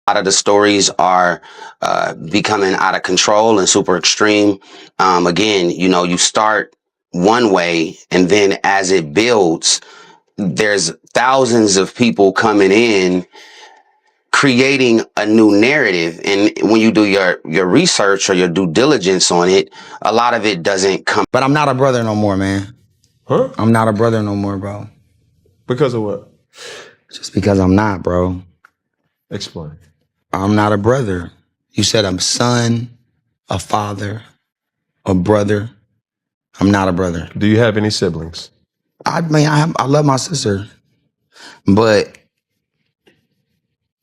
lot of the stories are becoming out of control and super extreme. Again, you start one way, and then as it builds, there's thousands of people coming in creating a new narrative. And when you do your research or your due diligence on it, a lot of it doesn't come. But I'm not a brother no more, man. Huh? I'm not a brother no more, bro. Because of what? Just because I'm not, bro. Explain. I'm not a brother. You said I'm son, a father, a brother. I'm not a brother. Do you have any siblings? I love my sister, but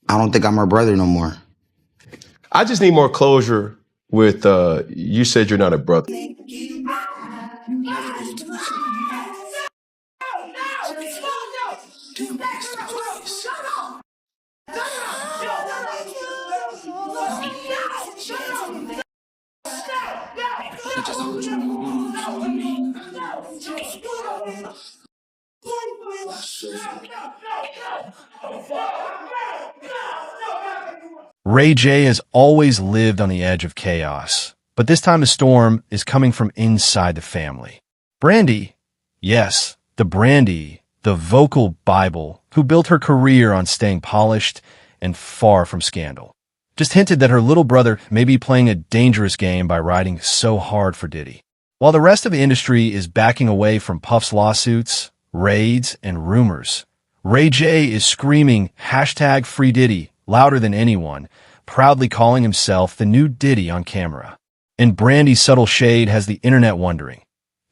I don't think I'm her brother no more. I just need more closure with, you said you're not a brother. Ray J has always lived on the edge of chaos, but this time the storm is coming from inside the family. Brandy, yes, the Brandy, the vocal Bible, who built her career on staying polished and far from scandal, just hinted that her little brother may be playing a dangerous game by riding so hard for Diddy. While the rest of the industry is backing away from Puff's lawsuits, raids, and rumors, Ray J is screaming hashtag Free Diddy louder than anyone, proudly calling himself the new Diddy on camera. And Brandy's subtle shade has the internet wondering,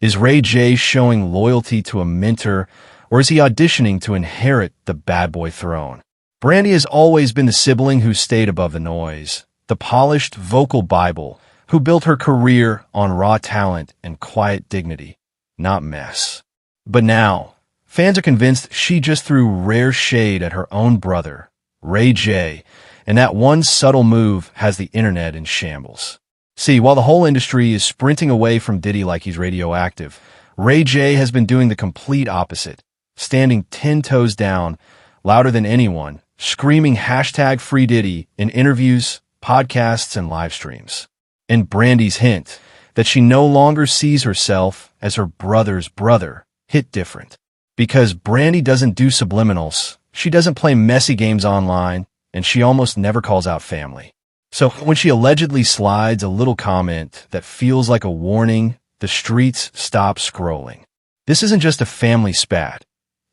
is Ray J showing loyalty to a mentor, or is he auditioning to inherit the bad boy throne? Brandy has always been the sibling who stayed above the noise, the polished vocal Bible who built her career on raw talent and quiet dignity, not mess. But now, fans are convinced she just threw rare shade at her own brother, Ray J, and that one subtle move has the internet in shambles. See, while the whole industry is sprinting away from Diddy like he's radioactive, Ray J has been doing the complete opposite, standing 10 toes down, louder than anyone, screaming hashtag Free Diddy in interviews, podcasts, and live streams. And Brandy's hint that she no longer sees herself as her brother's brother hit different. Because Brandy doesn't do subliminals, she doesn't play messy games online, and she almost never calls out family. So when she allegedly slides a little comment that feels like a warning, the streets stop scrolling. This isn't just a family spat.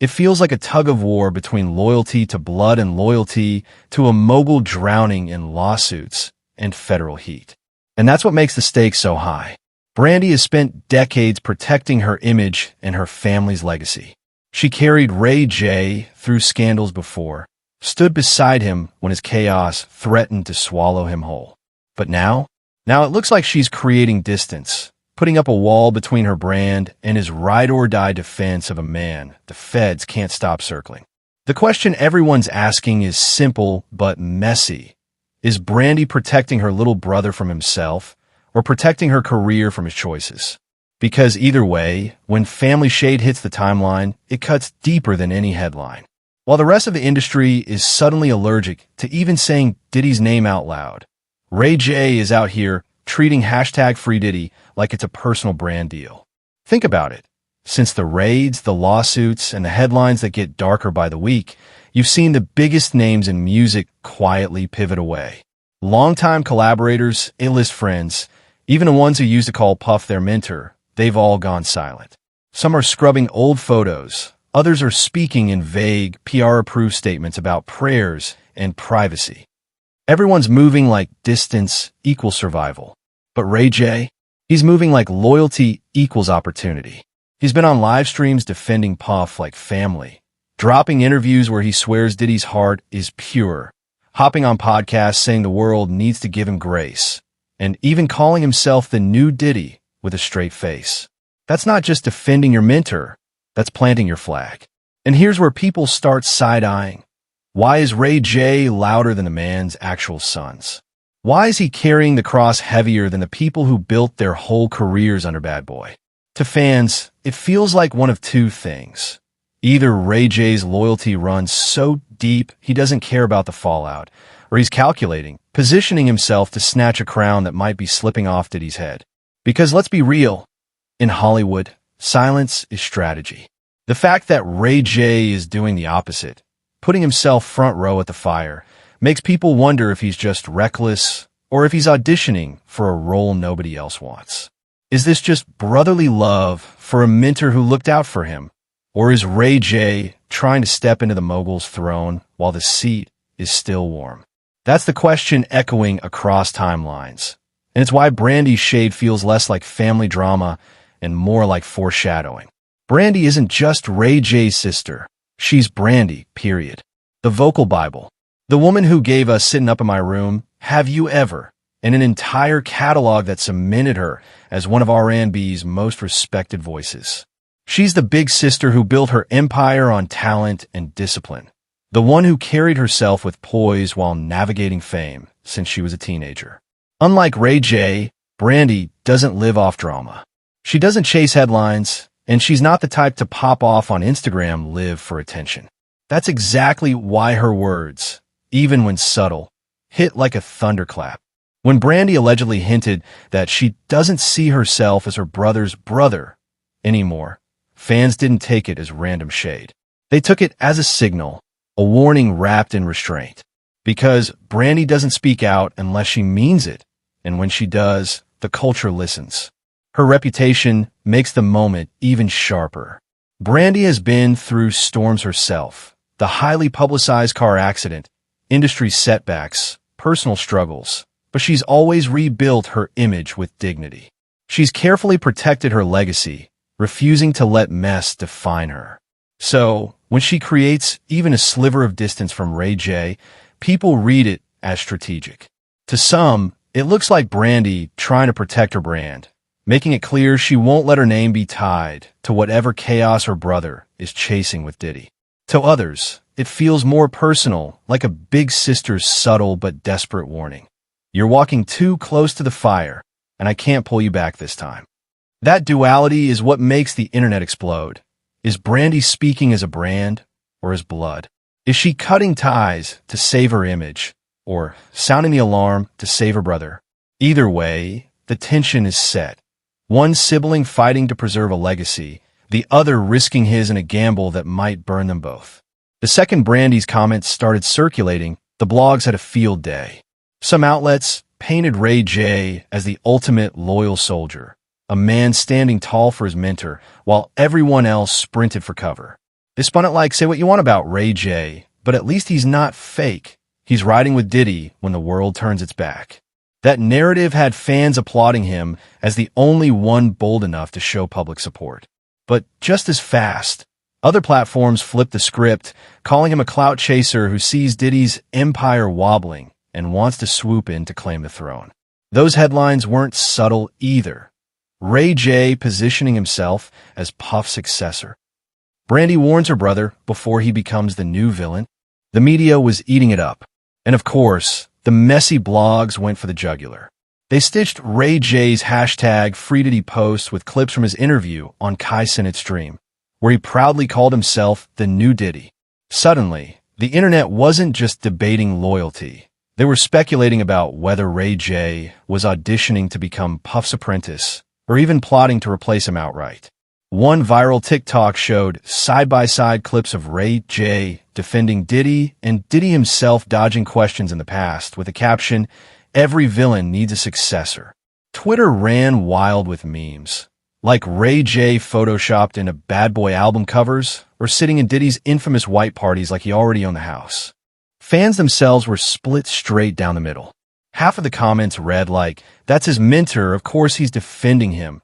It feels like a tug of war between loyalty to blood and loyalty to a mogul drowning in lawsuits and federal heat. And that's what makes the stakes so high. Brandy has spent decades protecting her image and her family's legacy. She carried Ray J through scandals before, stood beside him when his chaos threatened to swallow him whole. But now it looks like she's creating distance, putting up a wall between her brand and his ride-or-die defense of a man the feds can't stop circling. The question everyone's asking is simple but messy. Is Brandy protecting her little brother from himself, or protecting her career from his choices? Because either way, when family shade hits the timeline, it cuts deeper than any headline. While the rest of the industry is suddenly allergic to even saying Diddy's name out loud, Ray J is out here treating hashtag Free Diddy like it's a personal brand deal. Think about it. Since the raids, the lawsuits, and the headlines that get darker by the week, you've seen the biggest names in music quietly pivot away. Longtime collaborators, A-list friends, even the ones who used to call Puff their mentor, they've all gone silent. Some are scrubbing old photos. Others are speaking in vague, PR-approved statements about prayers and privacy. Everyone's moving like distance equals survival. But Ray J, he's moving like loyalty equals opportunity. He's been on live streams defending Puff like family, dropping interviews where he swears Diddy's heart is pure, hopping on podcasts saying the world needs to give him grace, and even calling himself the new Diddy with a straight face. That's not just defending your mentor, that's planting your flag. And here's where people start side-eyeing. Why is Ray J louder than the man's actual sons? Why is he carrying the cross heavier than the people who built their whole careers under Bad Boy? To fans, it feels like one of two things. Either Ray J's loyalty runs so deep he doesn't care about the fallout, or he's calculating, positioning himself to snatch a crown that might be slipping off Diddy's head. Because let's be real, in Hollywood, silence is strategy. The fact that Ray J is doing the opposite, putting himself front row at the fire, makes people wonder if he's just reckless or if he's auditioning for a role nobody else wants. Is this just brotherly love for a mentor who looked out for him? Or is Ray J trying to step into the mogul's throne while the seat is still warm? That's the question echoing across timelines. And it's why Brandy's shade feels less like family drama and more like foreshadowing. Brandy isn't just Ray J's sister. She's Brandy, period. The vocal Bible. The woman who gave us Sitting Up in My Room, Have You Ever, and an entire catalog that cemented her as one of R&B's most respected voices. She's the big sister who built her empire on talent and discipline. The one who carried herself with poise while navigating fame since she was a teenager. Unlike Ray J, Brandy doesn't live off drama. She doesn't chase headlines, and she's not the type to pop off on Instagram live for attention. That's exactly why her words, even when subtle, hit like a thunderclap. When Brandy allegedly hinted that she doesn't see herself as her brother's brother anymore, fans didn't take it as random shade. They took it as a signal, a warning wrapped in restraint. Because Brandy doesn't speak out unless she means it, and when she does, the culture listens. Her reputation makes the moment even sharper. Brandy has been through storms herself. The highly publicized car accident, industry setbacks, personal struggles, but she's always rebuilt her image with dignity. She's carefully protected her legacy, refusing to let mess define her. So, when she creates even a sliver of distance from Ray J, people read it as strategic. To some, it looks like Brandy trying to protect her brand, making it clear she won't let her name be tied to whatever chaos her brother is chasing with Diddy. To others, it feels more personal, like a big sister's subtle but desperate warning. You're walking too close to the fire, and I can't pull you back this time. That duality is what makes the internet explode. Is Brandy speaking as a brand or as blood? Is she cutting ties to save her image or sounding the alarm to save her brother? Either way, the tension is set. One sibling fighting to preserve a legacy, the other risking his in a gamble that might burn them both. The second Brandy's comments started circulating, the blogs had a field day. Some outlets painted Ray J as the ultimate loyal soldier, a man standing tall for his mentor, while everyone else sprinted for cover. They spun it like, say what you want about Ray J, but at least he's not fake. He's riding with Diddy when the world turns its back. That narrative had fans applauding him as the only one bold enough to show public support. But just as fast, other platforms flipped the script, calling him a clout chaser who sees Diddy's empire wobbling and wants to swoop in to claim the throne. Those headlines weren't subtle either. Ray J positioning himself as Puff's successor. Brandy warns her brother before he becomes the new villain. The media was eating it up. And of course, the messy blogs went for the jugular. They stitched Ray J's hashtag #FreeDiddy post with clips from his interview on Kai Cenat's stream, where he proudly called himself the new Diddy. Suddenly, the internet wasn't just debating loyalty. They were speculating about whether Ray J was auditioning to become Puff's apprentice or even plotting to replace him outright. One viral TikTok showed side-by-side clips of Ray J defending Diddy and Diddy himself dodging questions in the past with a caption, "Every villain needs a successor." Twitter ran wild with memes, like Ray J photoshopped into Bad Boy album covers or sitting in Diddy's infamous white parties like he already owned the house. Fans themselves were split straight down the middle. Half of the comments read like, "That's his mentor, of course he's defending him.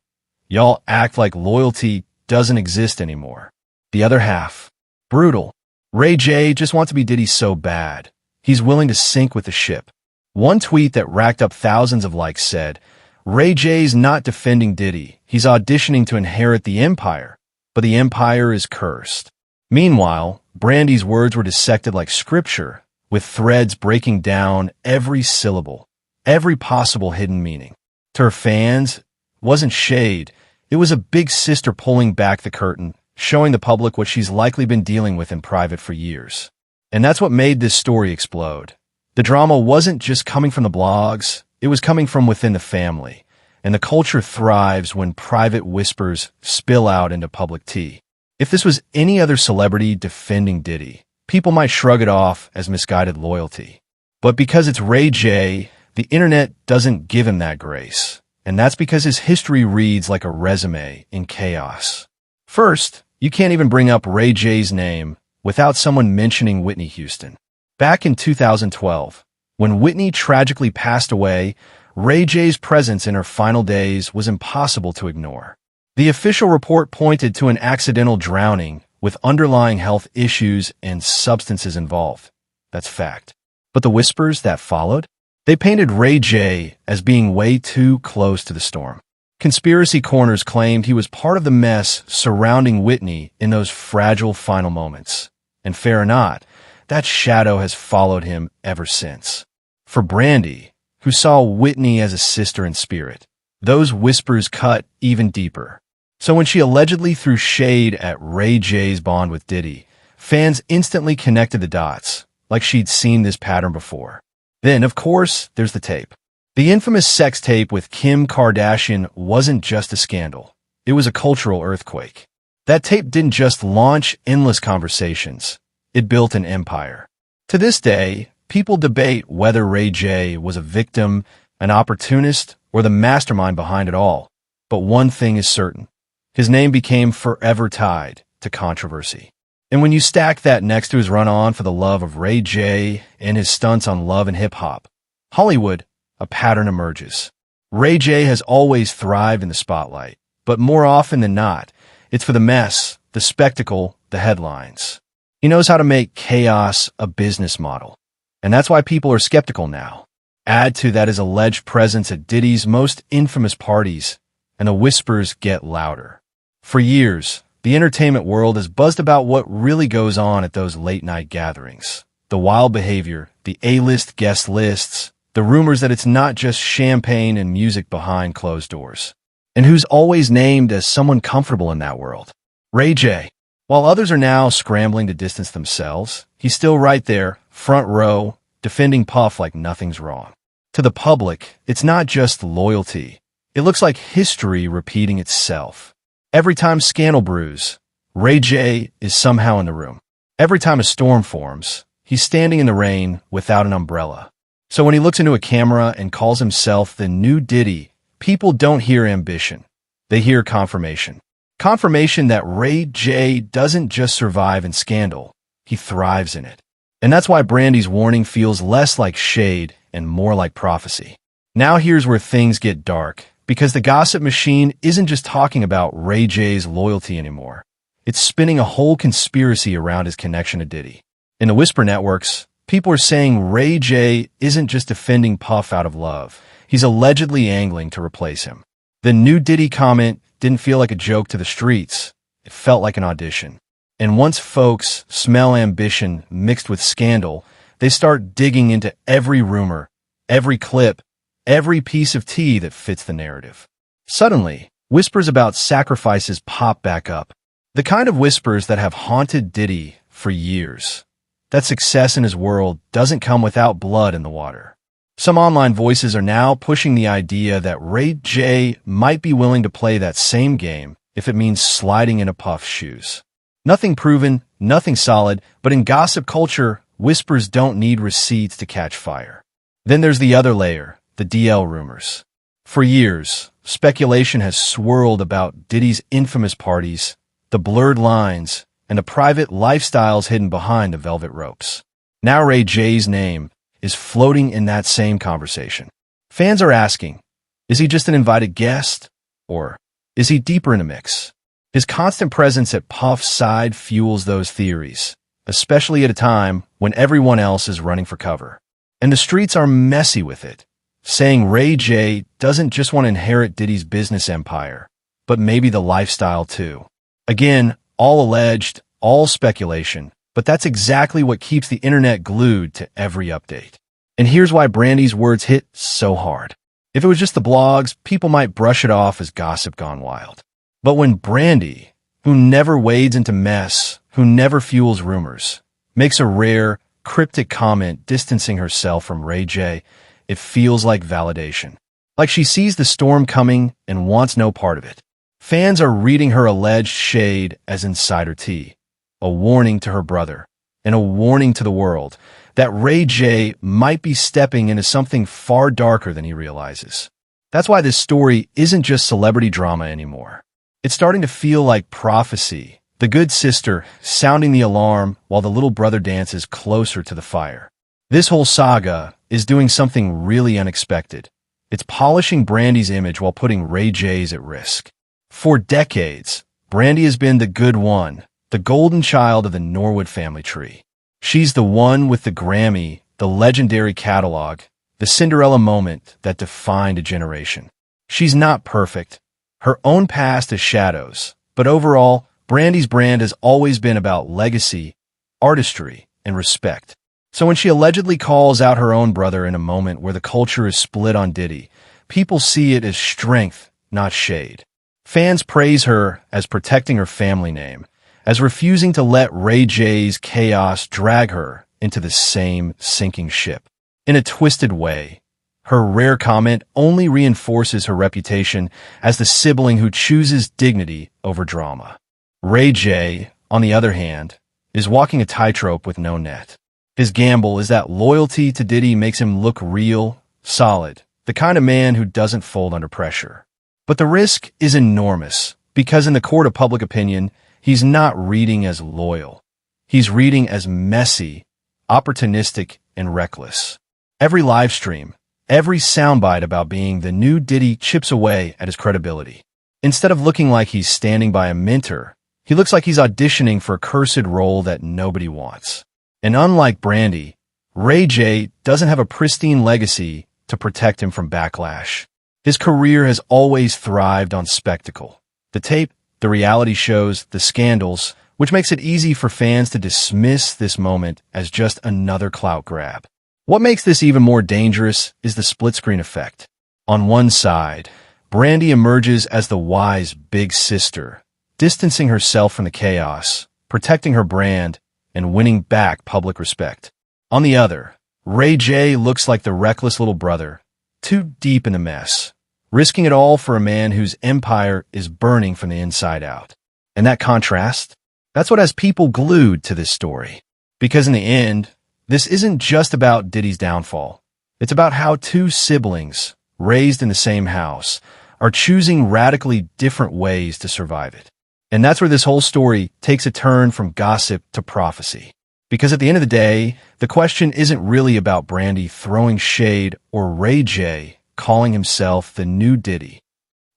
Y'all act like loyalty doesn't exist anymore." The other half, "Brutal. Ray J just wants to be Diddy so bad. He's willing to sink with the ship." One tweet that racked up thousands of likes said, "Ray J's not defending Diddy. He's auditioning to inherit the empire, but the empire is cursed." Meanwhile, Brandy's words were dissected like scripture, with threads breaking down every syllable, every possible hidden meaning. To her fans, it wasn't shade. It was a big sister pulling back the curtain, showing the public what she's likely been dealing with in private for years. And that's what made this story explode. The drama wasn't just coming from the blogs, it was coming from within the family, and the culture thrives when private whispers spill out into public tea. If this was any other celebrity defending Diddy, people might shrug it off as misguided loyalty. But because it's Ray J, the internet doesn't give him that grace, and that's because his history reads like a resume in chaos. First, you can't even bring up Ray J's name without someone mentioning Whitney Houston. Back in 2012, when Whitney tragically passed away, Ray J's presence in her final days was impossible to ignore. The official report pointed to an accidental drowning with underlying health issues and substances involved. That's fact. But the whispers that followed? They painted Ray J as being way too close to the storm. Conspiracy corners claimed he was part of the mess surrounding Whitney in those fragile final moments. And fair or not, that shadow has followed him ever since. For Brandy, who saw Whitney as a sister in spirit, those whispers cut even deeper. So when she allegedly threw shade at Ray J's bond with Diddy, fans instantly connected the dots, like she'd seen this pattern before. Then, of course, there's the tape. The infamous sex tape with Kim Kardashian wasn't just a scandal. It was a cultural earthquake. That tape didn't just launch endless conversations. It built an empire. To this day, people debate whether Ray J was a victim, an opportunist, or the mastermind behind it all. But one thing is certain. His name became forever tied to controversy. And when you stack that next to his run-on for the love of Ray J and his stunts on Love and Hip Hop, Hollywood, a pattern emerges. Ray J has always thrived in the spotlight, but more often than not, it's for the mess, the spectacle, the headlines. He knows how to make chaos a business model, and that's why people are skeptical now. Add to that his alleged presence at Diddy's most infamous parties, and the whispers get louder. For years, the entertainment world has buzzed about what really goes on at those late-night gatherings. The wild behavior, the A-list guest lists, the rumors that it's not just champagne and music behind closed doors. And who's always named as someone comfortable in that world? Ray J. While others are now scrambling to distance themselves, he's still right there, front row, defending Puff like nothing's wrong. To the public, it's not just loyalty. It looks like history repeating itself. Every time scandal brews, Ray J is somehow in the room. Every time a storm forms, he's standing in the rain without an umbrella. So when he looks into a camera and calls himself the new Diddy, people don't hear ambition. They hear confirmation. Confirmation that Ray J doesn't just survive in scandal, he thrives in it. And that's why Brandy's warning feels less like shade and more like prophecy. Now here's where things get dark, because the gossip machine isn't just talking about Ray J's loyalty anymore. It's spinning a whole conspiracy around his connection to Diddy. In the whisper networks, people are saying Ray J isn't just defending Puff out of love. He's allegedly angling to replace him. The new Diddy comment didn't feel like a joke to the streets. It felt like an audition. And once folks smell ambition mixed with scandal, they start digging into every rumor, every clip, every piece of tea that fits the narrative. Suddenly, whispers about sacrifices pop back up. The kind of whispers that have haunted Diddy for years. That success in his world doesn't come without blood in the water. Some online voices are now pushing the idea that Ray J might be willing to play that same game if it means sliding into Puff's shoes. Nothing proven, nothing solid, but in gossip culture, whispers don't need receipts to catch fire. Then there's the other layer, the DL rumors. For years, speculation has swirled about Diddy's infamous parties, the blurred lines, and the private lifestyles hidden behind the velvet ropes. Now Ray J's name is floating in that same conversation. Fans are asking, is he just an invited guest? Or is he deeper in the mix? His constant presence at Puff's side fuels those theories, especially at a time when everyone else is running for cover. And the streets are messy with it, saying Ray J doesn't just want to inherit Diddy's business empire, but maybe the lifestyle too. Again, all alleged, all speculation, but that's exactly what keeps the internet glued to every update. And here's why Brandy's words hit so hard. If it was just the blogs, people might brush it off as gossip gone wild. But when Brandy, who never wades into mess, who never fuels rumors, makes a rare, cryptic comment distancing herself from Ray J, it feels like validation. Like she sees the storm coming and wants no part of it. Fans are reading her alleged shade as insider tea, a warning to her brother, and a warning to the world that Ray J might be stepping into something far darker than he realizes. That's why this story isn't just celebrity drama anymore. It's starting to feel like prophecy, the good sister sounding the alarm while the little brother dances closer to the fire. This whole saga is doing something really unexpected. It's polishing Brandy's image while putting Ray J's at risk. For decades, Brandy has been the good one, the golden child of the Norwood family tree. She's the one with the Grammy, the legendary catalog, the Cinderella moment that defined a generation. She's not perfect. Her own past has shadows, but overall, Brandy's brand has always been about legacy, artistry, and respect. So when she allegedly calls out her own brother in a moment where the culture is split on Diddy, people see it as strength, not shade. Fans praise her as protecting her family name, as refusing to let Ray J's chaos drag her into the same sinking ship. In a twisted way, her rare comment only reinforces her reputation as the sibling who chooses dignity over drama. Ray J, on the other hand, is walking a tightrope with no net. His gamble is that loyalty to Diddy makes him look real, solid, the kind of man who doesn't fold under pressure. But the risk is enormous, because in the court of public opinion, he's not reading as loyal. He's reading as messy, opportunistic, and reckless. Every live stream, every soundbite about being the new Diddy chips away at his credibility. Instead of looking like he's standing by a mentor, he looks like he's auditioning for a cursed role that nobody wants. And unlike Brandy, Ray J doesn't have a pristine legacy to protect him from backlash. His career has always thrived on spectacle. The tape, the reality shows, the scandals, which makes it easy for fans to dismiss this moment as just another clout grab. What makes this even more dangerous is the split-screen effect. On one side, Brandy emerges as the wise big sister, distancing herself from the chaos, protecting her brand, and winning back public respect. On the other, Ray J looks like the reckless little brother, too deep in the mess, risking it all for a man whose empire is burning from the inside out. And that contrast? That's what has people glued to this story. Because in the end, this isn't just about Diddy's downfall. It's about how two siblings, raised in the same house, are choosing radically different ways to survive it. And that's where this whole story takes a turn from gossip to prophecy. Because at the end of the day, the question isn't really about Brandy throwing shade or Ray J calling himself the new Diddy.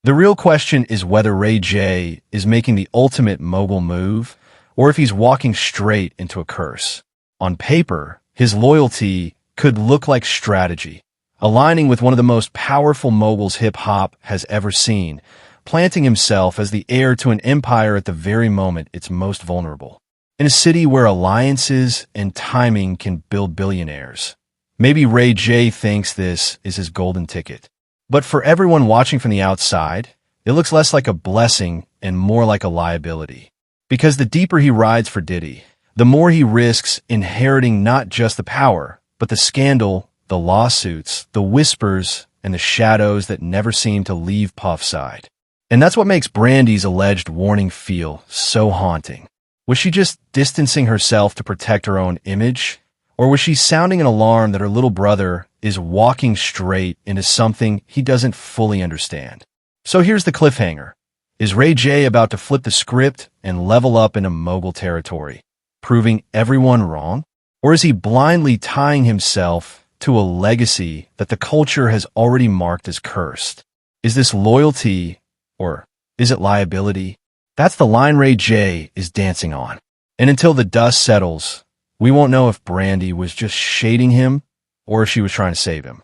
The real question is whether Ray J is making the ultimate mogul move or if he's walking straight into a curse. On paper, his loyalty could look like strategy, aligning with one of the most powerful moguls hip-hop has ever seen, planting himself as the heir to an empire at the very moment it's most vulnerable. In a city where alliances and timing can build billionaires. Maybe Ray J thinks this is his golden ticket. But for everyone watching from the outside, it looks less like a blessing and more like a liability. Because the deeper he rides for Diddy, the more he risks inheriting not just the power, but the scandal, the lawsuits, the whispers, and the shadows that never seem to leave Puff's side. And that's what makes Brandy's alleged warning feel so haunting. Was she just distancing herself to protect her own image? Or was she sounding an alarm that her little brother is walking straight into something he doesn't fully understand? So here's the cliffhanger. Is Ray J about to flip the script and level up into mogul territory, proving everyone wrong? Or is he blindly tying himself to a legacy that the culture has already marked as cursed? Is this loyalty or is it liability? That's the line Ray J is dancing on. And until the dust settles, we won't know if Brandy was just shading him or if she was trying to save him.